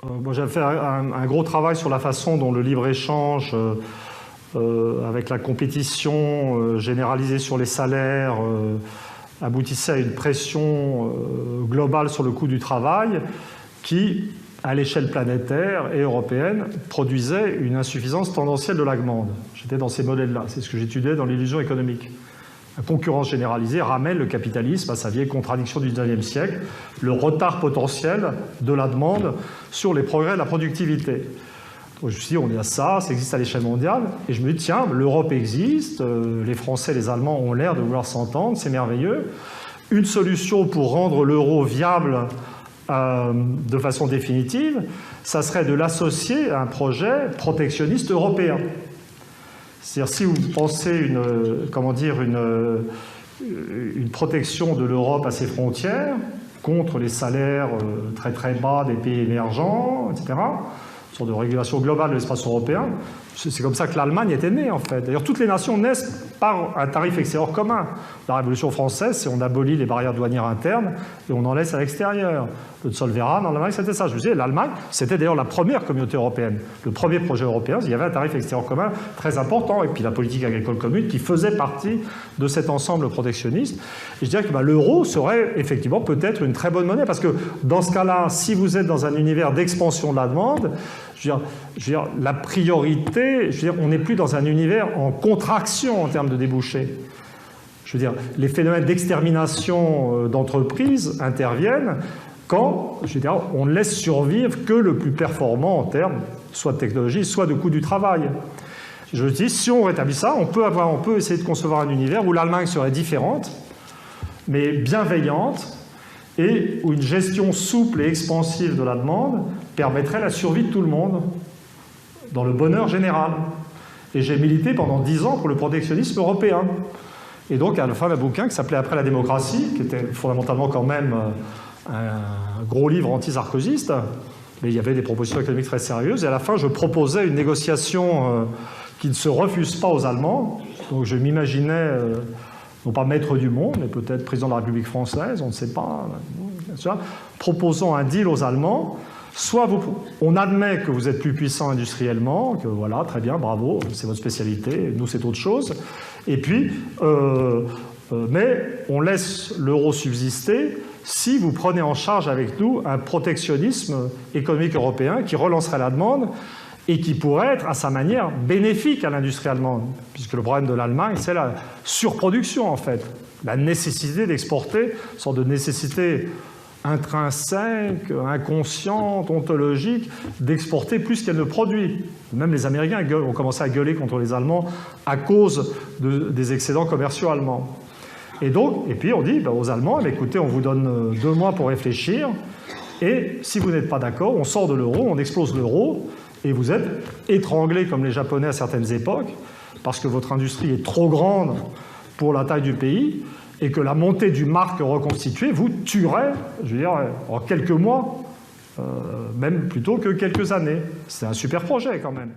Moi, j'avais fait un gros travail sur la façon dont le libre-échange, avec la compétition généralisée sur les salaires, aboutissait à une pression globale sur le coût du travail qui, à l'échelle planétaire et européenne, produisait une insuffisance tendancielle de la demande. J'étais dans ces modèles-là, c'est ce que j'étudiais dans l'illusion économique. La concurrence généralisée ramène le capitalisme à sa vieille contradiction du XIXe siècle, le retard potentiel de la demande sur les progrès de la productivité. Donc je me suis dit, on est à ça existe à l'échelle mondiale. Et je me dis, tiens, l'Europe existe, les Français et les Allemands ont l'air de vouloir s'entendre, c'est merveilleux. Une solution pour rendre l'euro viable de façon définitive, ça serait de l'associer à un projet protectionniste européen. C'est-à-dire, si vous pensez une protection de l'Europe à ses frontières, contre les salaires très très bas des pays émergents, etc., une sorte de régulation globale de l'espace européen, c'est comme ça que l'Allemagne était née, en fait. D'ailleurs, toutes les nations naissent par un tarif extérieur commun. La Révolution française, c'est on abolit les barrières douanières internes et on en laisse à l'extérieur. Le Zollverein, en Allemagne, c'était ça. Je vous disais, l'Allemagne, c'était d'ailleurs la première communauté européenne. Le premier projet européen, il y avait un tarif extérieur commun très important, et puis la politique agricole commune qui faisait partie de cet ensemble protectionniste. Et je dirais que l'euro serait effectivement peut-être une très bonne monnaie, parce que dans ce cas-là, si vous êtes dans un univers d'expansion de la demande, je veux dire, la priorité, on n'est plus dans un univers en contraction en termes de débouchés. Je veux dire, les phénomènes d'extermination d'entreprises interviennent quand, on ne laisse survivre que le plus performant en termes soit de technologie, soit de coût du travail. Je dis, si on rétablit ça, on peut essayer de concevoir un univers où l'Allemagne serait différente, mais bienveillante, et où une gestion souple et expansive de la demande permettrait la survie de tout le monde, dans le bonheur général. Et j'ai milité pendant 10 ans pour le protectionnisme européen. Et donc, à la fin d'un bouquin qui s'appelait « Après la démocratie », qui était fondamentalement quand même un gros livre anti-sarkozyste, mais il y avait des propositions économiques très sérieuses. Et à la fin, je proposais une négociation qui ne se refuse pas aux Allemands. Donc, je m'imaginais, non pas maître du monde, mais peut-être président de la République française, on ne sait pas, proposant un deal aux Allemands. Soit on admet que vous êtes plus puissant industriellement, que voilà, très bien, bravo, c'est votre spécialité, nous c'est autre chose. Et puis, mais on laisse l'euro subsister si vous prenez en charge avec nous un protectionnisme économique européen qui relancerait la demande et qui pourrait être à sa manière bénéfique à l'industrie allemande. Puisque le problème de l'Allemagne, c'est la surproduction en fait, la nécessité d'exporter, une sorte de nécessité intrinsèque, inconsciente, ontologique, d'exporter plus qu'elle ne produit. Même les Américains ont commencé à gueuler contre les Allemands à cause des excédents commerciaux allemands. Et puis on dit aux Allemands, écoutez, on vous donne 2 mois pour réfléchir, et si vous n'êtes pas d'accord, on sort de l'euro, on explose l'euro, et vous êtes étranglés comme les Japonais à certaines époques, parce que votre industrie est trop grande pour la taille du pays, et que la montée du mark reconstitué vous tuerait, je veux dire, en quelques mois, même plutôt que quelques années. C'est un super projet quand même.